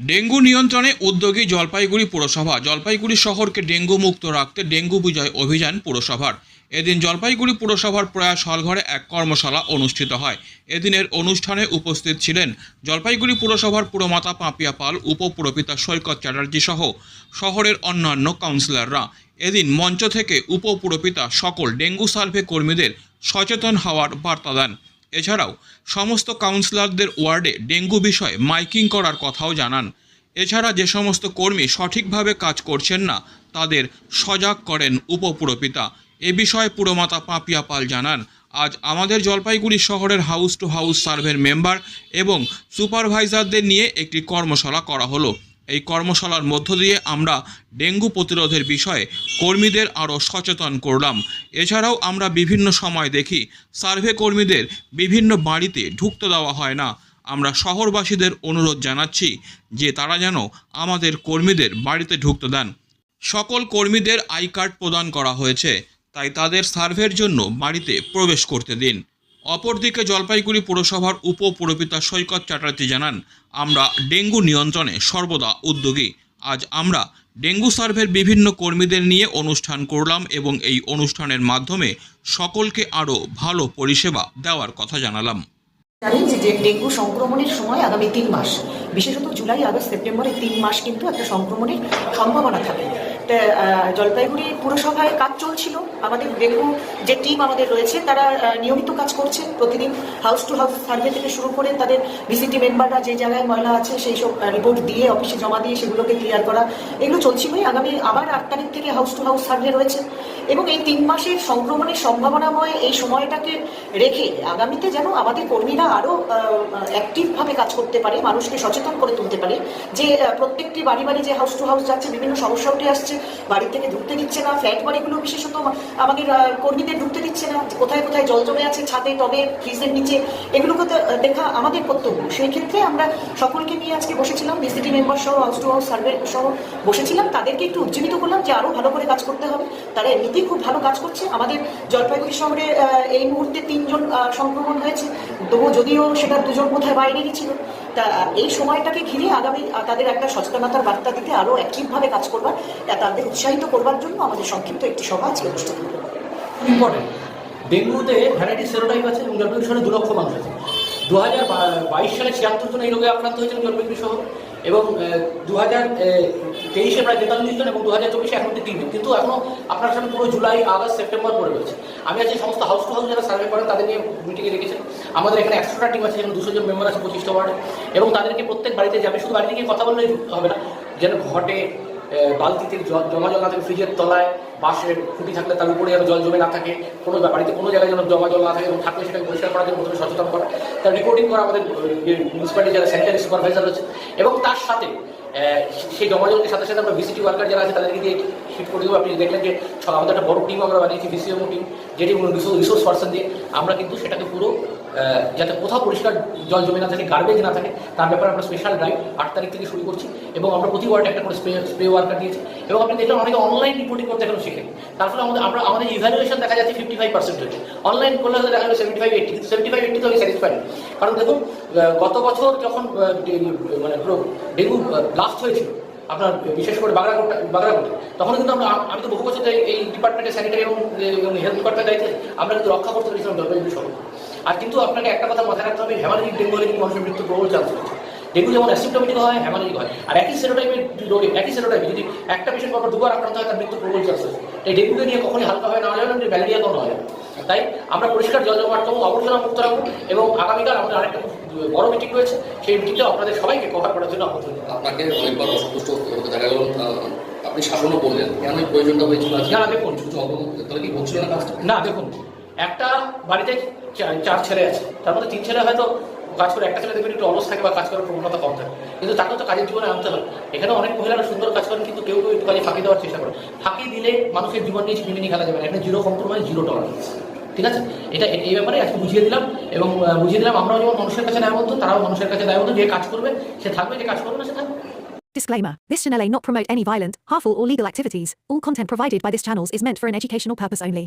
Dengue নিয়ন্ত্রণে উদ্যোগী জলপাইগুড়ি পুরসভা। জলপাইগুড়ি শহরকে ডেঙ্গু মুক্ত রাখতে ডেঙ্গু বিজয় অভিযান পুরসভার। এদিন জলপাইগুড়ি পুরসভার প্রয়াস হলঘরে এক কর্মশালা অনুষ্ঠিত হয়। এদিনের অনুষ্ঠানে উপস্থিত ছিলেন জলপাইগুড়ি পুরসভার পুরমাতা পাপিয়া পাল, উপপুরপিতা সৈকত চ্যাটার্জি সহ শহরের অন্যান্য কাউন্সিলররা। এদিন মঞ্চ থেকে উপপুরপিতা সকল ডেঙ্গু সার্ভে কর্মীদের সচেতন হওয়ার বার্তা দেন। এছাড়াও সমস্ত কাউন্সিলরদের ওয়ার্ডে ডেঙ্গু বিষয়ে মাইকিং করার কথাও জানান। এছাড়া যে সমস্ত কর্মী সঠিকভাবে কাজ করছেন না তাদের সজাগ করেন উপপুরপিতা। এ বিষয়ে পুরমাতা পাপিয়া পাল জানান, আজ আমাদের জলপাইগুড়ি শহরের হাউস টু হাউস সার্ভের মেম্বার এবং সুপারভাইজারদের নিয়ে একটি কর্মশালা করা হলো। এই কর্মশালার মধ্য দিয়ে আমরা ডেঙ্গু প্রতিরোধের বিষয়ে কর্মীদের আরও সচেতন করলাম। এছাড়াও আমরা বিভিন্ন সময় দেখি সার্ভে কর্মীদের বিভিন্ন বাড়িতে ঢুকতে দেওয়া হয় না। আমরা শহরবাসীদের অনুরোধ জানাচ্ছি যে তারা যেন আমাদের কর্মীদের বাড়িতে ঢুকতে দেন। সকল কর্মীদের আই কার্ড প্রদান করা হয়েছে, তাই তাদের সার্ভের জন্য বাড়িতে প্রবেশ করতে দিন। অপরদিকে জলপাইগুড়ি পুরসভার উপপুরপিতা সৈকত চ্যাটার্জি জানান, আমরা ডেঙ্গু নিয়ন্ত্রণে সর্বদা উদ্যোগী। আজ আমরা ডেঙ্গু সার্ভের বিভিন্ন কর্মীদের নিয়ে অনুষ্ঠান করলাম এবং এই অনুষ্ঠানের মাধ্যমে সকলকে আরও ভালো পরিষেবা দেওয়ার কথা জানালাম। জানেন যে ডেঙ্গু সংক্রমণের সময় আগামী 3 মাস, বিশেষত জুলাই, আগস্ট, সেপ্টেম্বরের 3 মাস কিন্তু একটা সংক্রমণের সম্ভাবনা থাকে। জলপাইগুড়ি পুরসভায় কাজ চলছিল। আমাদের ডেঙ্গু যে টিম আমাদের রয়েছে তারা নিয়মিত কাজ করছে। প্রতিদিন হাউস টু হাউস সার্ভে থেকে শুরু করে তাদের ভিসিটি মেম্বাররা যে জায়গায় ময়লা আছে সেই সব রিপোর্ট দিয়ে অফিসে জমা দিয়ে সেগুলোকে ক্লিয়ার করা, এগুলো চলছিলই। আগামী আবার 8 তারিখ থেকে হাউস টু হাউস সার্ভে রয়েছে এবং এই 3 মাসের সংক্রমণের সম্ভাবনাময় এই সময়টাকে রেখে আগামীতে যেন আমাদের কর্মীরা আরও অ্যাক্টিভভাবে কাজ করতে পারে, মানুষকে সচেতন করে তুলতে পারে যে প্রত্যেকটি বাড়ি বাড়ি যে হাউস টু হাউস যাচ্ছে বিভিন্ন সমস্যা উঠে আসছে, বাড়ি থেকে ঢুকতে দিচ্ছে না, ফ্ল্যাট বাড়িগুলো বিশেষত আমাদের কর্মীদের ঢুকতে দিচ্ছে না, কোথায় কোথায় জল জমে আছে ছাদে, টবে, ফ্রিজের নিচে, এগুলোকে দেখা আমাদের কর্তব্য। সেই ক্ষেত্রে আমরা সকলকে নিয়ে আজকে বসেছিলাম, ভিসিটি মেম্বার সহ হাউস টু হাউস সার্ভে সহ বসেছিলাম। তাদেরকে একটু উজ্জীবিত করলাম যে আরও ভালো করে কাজ করতে হবে। তারা এমনিতেই খুব ভালো কাজ করছে। আমাদের জলপাইগুড়ি শহরে এই মুহূর্তে 3 জন সংক্রমণ হয়েছে, তবু যদিও সেটা 2 জন কোথায় বাইরে গেছিল। তা এই সময়টাকে ঘিরে আগামী তাদের একটা সচেতনতার বার্তা দিতে, আরও অ্যাক্টিভভাবে কাজ করবার, তাদের উৎসাহিত করবার জন্য আমাদের সংক্ষিপ্ত একটি সভা আজকে অনুষ্ঠিত হলো। ইম্পর্টেন্ট, ডেঙ্গুতে ভ্যারাইটি সেরোটাইপ আছে এবং জলপাইগুড়ি শহরে 2 লক্ষ মানুষ আছে। 2022 সালে 76 জন এই রোগে আক্রান্ত হয়েছিলেন জলপাইগুড়ি শহর এবং 2023-এ প্রায় 43 জন এবং 2024-এ এখন 3 জন। কিন্তু এখনও আপনার সামনে পুরো জুলাই, আগস্ট, সেপ্টেম্বর পড়ে রয়েছে। আমি আজকে সমস্ত হাউস টু হাউস যারা সার্ভে করেন তাদের নিয়ে মিটিংয়ে রেখেছেন। আমাদের এখানে 100টা টিম আছে, যেখানে 200 জন মেম্বার আছে 25টা ওয়ার্ডে, এবং তাদেরকে প্রত্যেক বাড়িতে যাবে। শুধু বাড়িতে গিয়ে কথা বললেই হবে না, যেন ঘটে বালতিতে জমা জল না থাকে, ফ্রিজের তলায় বাঁশের খুঁটি থাকলে তার উপরে যেন জল জমে না থাকে, কোনো বাড়িতে কোনো জায়গায় যেন জমা জল না থাকে এবং থাকলে সেটাকে পরিষ্কার করার জন্য প্রথমে সচেতন করা, তার রিপোর্টিং করা আমাদের মিউনিসিপ্যালিটি যারা স্যানিটারি সুপারভাইজার রয়েছে, এবং তার সাথে সেই জমা জলের সাথে সাথে আমরা ভিসিটি ওয়ার্কার যারা আছে তাদেরকে দিয়ে শিফট করে দেবো। আপনি দেখলেন যে আমাদের একটা বড় টিম আমরা বানিয়েছি, ভিসিএমও টিম, যেটি রিসোর্স পার্সন দিয়ে আমরা কিন্তু সেটাকে পুরো যাতে কোথাও পরিষ্কার জল জমে না থাকে, গার্বেজ না থাকে, তার ব্যাপারে আমরা স্পেশাল ড্রাইভ 8 তারিখ থেকে শুরু করছি এবং আমরা প্রতি ওয়ার্ডে একটা করে স্প্রে ওয়ার্কার দিয়েছি। এবং আপনি দেখলাম অনেকে অনলাইন রিপোর্টিং করতে এখনো শিখেন। তার ফলে আমাদের ইভ্যালুয়েশন দেখা যাচ্ছে 55% হয়েছে। অনলাইন করলে হলে দেখা যাবে 75-80, কিন্তু 75-80 তো আমি স্যাটিসফাইড। কারণ দেখুন, গত বছর যখন মানে পুরো ডেঙ্গু ব্লাস্ট হয়েছিল আপনার বিশেষ করে বাগড়াকোটে, তখন কিন্তু আমি তো বহু বছর এই ডিপার্টমেন্টের স্যানিটারি এবং হেলথ ডিপার্টমেন্ট দায়িত্বে আমরা কিন্তু রক্ষা করতে পেরেছিলাম জলপাইগুড়ি শহর। আর কিন্তু আপনাকে একটা কথা মাথায় রাখতে হবে, হ্যামারেজিক ডেঙ্গু হলে কিন্তু মানুষের মৃত্যুর প্রবল চান্স রয়েছে। ডেঙ্গু যেমন অ্যাসিম্পটোমেটিক হয়, হ্যামারেজিক হয়। আর একই সেরোটাইপে যদি একটা পেশেন্ট পর 2বার আক্রান্ত হয়, তার মৃত্যুর প্রবল চান্স রয়েছে। এই ডেঙ্গুকে নিয়ে কখনই হালকা হয়ে নেওয়া যাবে না, ম্যালেরিয়া কোনো হয় না। তাই আমরা পরিষ্কার জল জমা রাখবো, আবর্জনা মুক্ত রাখবো, এবং আগামীকাল আমাদের আরেকটা বড় মিটিং রয়েছে, সেই মিটিংটা আপনাদের সবাইকে কভার করার জন্য আমন্ত্রণ। আপনাকে অনেকবার অসন্তুষ্ট হতে দেখা গেল, আপনি শাসনও বললেন, কেন এই প্রয়োজনটা হয়েছিল? না দেখুন, তাহলে কি হচ্ছিল না কাজটা? না দেখুন, একটা বাড়িতে 4 ছেলে আছে, তার মধ্যে 3 ছেলে হয়তো কাজ করে, একটা ছেলে দেখবেন একটু অলস থাকে বা কাজ করার প্রবণতা কম থাকে, কিন্তু তাকেও তো কাজের জীবনে আনতে হবে। এখানে অনেক মহিলারা সুন্দর কাজ করেন, কিন্তু কেউ একটু কাজে ফাঁকি দেওয়ার চেষ্টা করে। ফাঁকি দিলে মানুষের জীবন নিয়ে চিনি খেলা যাবে না। এখানে 0 কম্প্রোমাইজ, 0 টলারেন্স। ঠিক আছে, এটা এই ব্যাপারে আজকে বুঝিয়ে দিলাম, এবং বুঝিয়ে দিলাম আমরাও যেমন মানুষের কাছে দায়বদ্ধ, তারাও মানুষের কাছে দায়বদ্ধ। যে কাজ করবে সে থাকবে, যে কাজ করবে না সে থাকবে। Disclaimer. This channel may not promote any violent, harmful or legal activities. All content provided by this channel is meant for an educational purpose only.